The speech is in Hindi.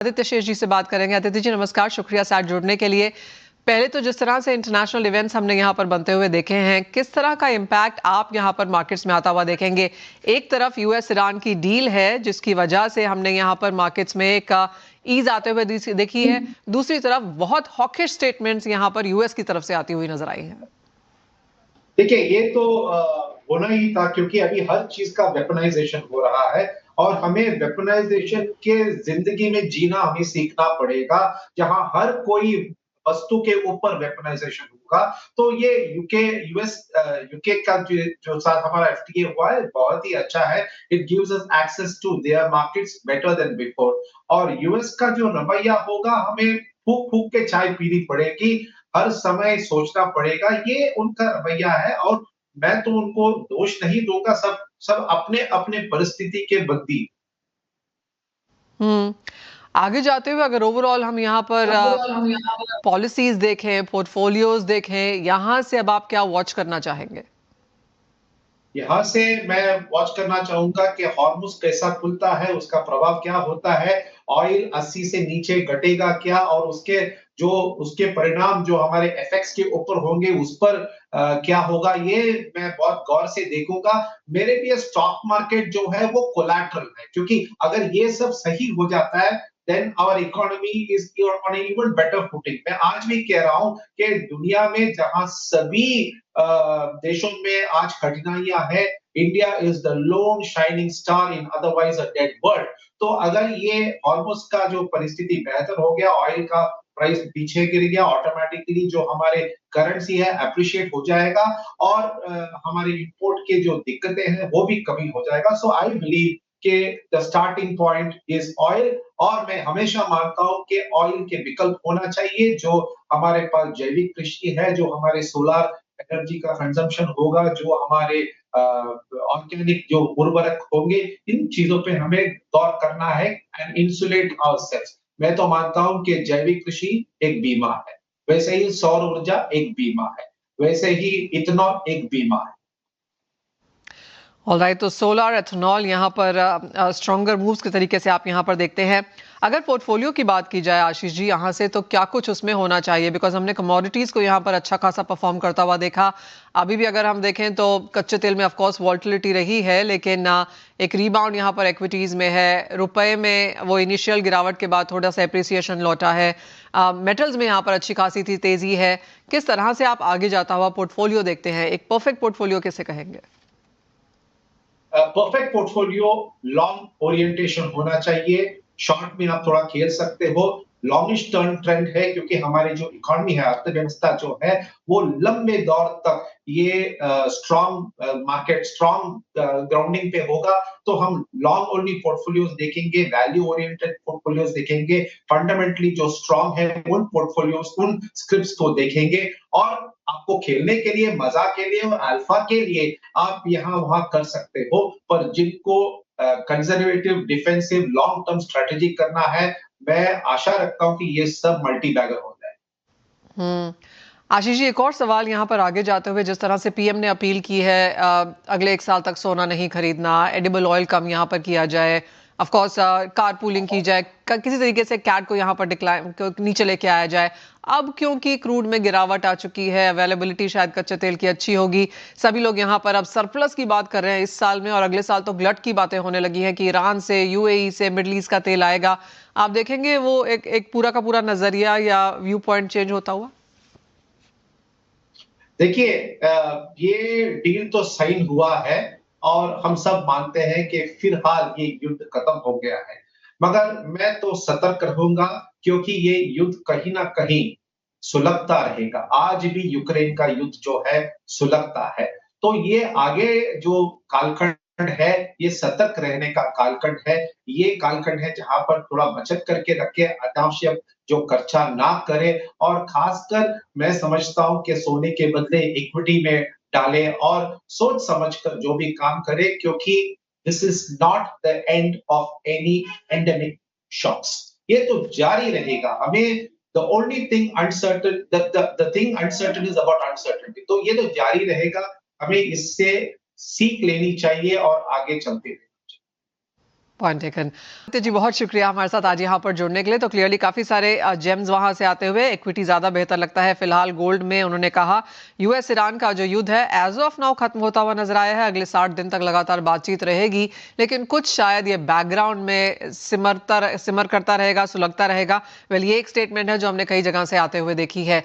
आदित्य शेष जी से बात करेंगे। आदित्य जी नमस्कार, शुक्रिया साथ जुड़ने के लिए। पहले तो जिस तरह से इंटरनेशनल इवेंट्स हमने यहाँ पर बनते हुए देखे हैं, किस तरह का इम्पैक्ट आप यहाँ पर मार्केट्स में आता हुआ देखेंगे? एक तरफ यूएस ईरान की डील है जिसकी वजह से हमने यहाँ पर मार्केट्स में एक ईज आते हुए देखी है, दूसरी तरफ बहुत हॉकिश स्टेटमेंट्स यहाँ पर यूएस की तरफ से आती हुई नजर आई हैं। देखिए ये तो होना ही था क्योंकि अभी हर चीज का वेपनाइजेशन हो रहा है और हमें वेपनाइजेशन के जिंदगी में जीना हमें सीखना पड़ेगा जहां हर कोई वस्तु के ऊपर वेपनाइजेशन होगा। तो ये यूके का जो साथ हमारा एफटीए हुआ है बहुत ही अच्छा है। It gives us access to their markets better than before. और यूएस का जो रवैया होगा हमें फूक फूक के चाय पीनी पड़ेगी, हर समय सोचना पड़ेगा, ये उनका रवैया है। और मैं तो उनको दोष नहीं दूंगा, सब सब अपने अपने परिस्थिति के बंदी। आगे जाते हुए अगर ओवरऑल हम यहाँ पर पॉलिसीज देखें, पोर्टफोलियोज देखें, यहाँ से अब आप क्या वॉच करना चाहेंगे? यहाँ से मैं वॉच करना चाहूंगा कि हॉर्मुज कैसा खुलता है, उसका प्रभाव क्या होता है, ऑयल 80 से नीचे घटेगा क्या और उसके परिणाम जो हमारे एफएक्स के ऊपर होंगे उस पर क्या होगा, ये मैं बहुत गौर से देखूंगा। मेरे लिए स्टॉक मार्केट जो है वो कोलैटरल है, क्योंकि अगर ये सब सही हो जाता है then our economy is on even better footing. मैं आज भी कह रहा हूं कि दुनिया में जहां सभी देशों में आज कठिनाइयां हैं, India is the loan shining star in otherwise a dead world. तो अगर ये हॉर्मुज का जो परिस्थिति बेहतर हो गया, ऑयल का प्राइस पीछे गिर गया, ऑटोमेटिकली जो हमारे करेंसी है अप्रिशिएट हो जाएगा और हमारे इंपोर्ट के जो दिक्कतें हैं वो भी कमी हो जाएगा। सो आई बिलीव कि the starting point is oil. और मैं हमेशा मानता हूं कि ऑयल के विकल्प होना चाहिए, जो हमारे पास जैविक कृषि है, जो हमारे सोलर एनर्जी का कंजम्पशन होगा, जो हमारे ऑर्गेनिक जो उर्वरक होंगे, इन चीजों पे हमें गौर करना है एंड इंसुलेट आवरसेल्व्स। मैं तो मानता हूं कि जैविक कृषि एक बीमा है, वैसे ही सौर ऊर्जा एक बीमा है, वैसे ही इथेनॉल एक बीमा है। ऑलराइट, तो सोलर एथेनॉल यहाँ पर स्ट्रॉन्गर मूव्स के तरीके से आप यहाँ पर देखते हैं। अगर पोर्टफोलियो की बात की जाए आशीष जी यहाँ से, तो क्या कुछ उसमें होना चाहिए? बिकॉज हमने कमोडिटीज़ को यहाँ पर अच्छा खासा परफॉर्म करता हुआ देखा। अभी भी अगर हम देखें तो कच्चे तेल में ऑफकोर्स वॉल्टिलिटी रही है, लेकिन एक रीबाउंड यहाँ पर एक्विटीज़ में है। रुपए में वो इनिशियल गिरावट के बाद थोड़ा सा एप्रिसिएशन लौटा है। मेटल्स में यहाँ पर अच्छी खासी थी तेज़ी है। किस तरह से आप आगे जाता हुआ पोर्टफोलियो देखते हैं? एक परफेक्ट पोर्टफोलियो किसे कहेंगे? परफेक्ट पोर्टफोलियो लॉन्ग ओरिएंटेशन होना चाहिए। शॉर्ट में आप थोड़ा खेल सकते हो, लॉन्गिश टर्म ट्रेंड है, क्योंकि हमारी जो इकोनॉमी है, अर्थव्यवस्था जो है, वो लंबे दौर तक ये स्ट्रॉन्ग मार्केट, स्ट्रॉन्ग ग्राउंडिंग पे होगा। तो हम लॉन्ग ओनली पोर्टफोलियोज देखेंगे, वैल्यू ओरिएंटेड पोर्टफोलियोज देखेंगे, फंडामेंटली जो स्ट्रॉन्ग है उन पोर्टफोलियोज, उन स्क्रिप्ट्स को देखेंगे। और आपको खेलने के लिए, मजा के लिए और अल्फा के लिए आप यहाँ वहां कर सकते हो, पर जिनको conservative, defensive, long term strategy करना है, मैं आशा रखता हूं कि ये सब मल्टी बैगर हो जाए। आशीष जी, एक और सवाल यहाँ पर आगे जाते हुए, जिस तरह से पीएम ने अपील की है अगले 1 साल तक सोना नहीं खरीदना, एडिबल ऑयल कम यहाँ पर किया जाए, ऑफ कोर्स कार पूलिंग की जाए, किसी तरीके से कैट को यहाँ पर डिक्लाइन नीचे लेके आया जाए। अब क्योंकि क्रूड में गिरावट आ चुकी है, अवेलेबिलिटी शायद कच्चे तेल की अच्छी होगी, सभी लोग यहाँ पर अब सरप्लस की बात कर रहे हैं इस साल में, और अगले साल तो ग्लट की बातें होने लगी हैं कि ईरान से, यूएई से, मिडल ईस्ट का तेल आएगा। आप देखेंगे वो एक पूरा का पूरा नजरिया या व्यू पॉइंट चेंज होता हुआ? देखिए ये डील तो साइन हुआ है और हम सब मानते हैं कि फिलहाल ये युद्ध खत्म हो गया है, मगर मैं तो सतर्क रहूंगा, क्योंकि ये युद्ध कहीं ना कहीं सुलगता रहेगा। आज भी यूक्रेन का युद्ध जो है सुलगता है। तो ये आगे जो कालखंड है, ये सतर्क रहने का कालखंड है। ये कालखंड है जहां पर थोड़ा बचत करके रखे, अनावश्यक जो खर्चा ना करे, और खासकर मैं समझता हूं कि सोने के बदले इक्विटी में डाले और सोच समझकर जो भी काम करे, क्योंकि this is not the end of any endemic shocks. ये तो जारी रहेगा। हमें the only thing uncertain, the thing uncertain is about uncertainty. तो ये तो जारी रहेगा, हमें इससे सीख लेनी चाहिए और आगे चलते रहना चाहिए। Point taken. जी बहुत शुक्रिया हमारे साथ आज यहाँ पर जुड़ने के लिए। तो क्लियरली काफी सारे जेम्स वहां से आते हुए इक्विटी ज्यादा बेहतर लगता है फिलहाल गोल्ड में। उन्होंने कहा यूएस ईरान का जो युद्ध है एज ऑफ नाउ खत्म होता हुआ नजर आया है, अगले 60 दिन तक लगातार बातचीत रहेगी, लेकिन कुछ शायद ये बैकग्राउंड में सिमर करता रहेगा, सुलगता रहेगा। वेल ये एक स्टेटमेंट है जो हमने कई जगह से आते हुए देखी है।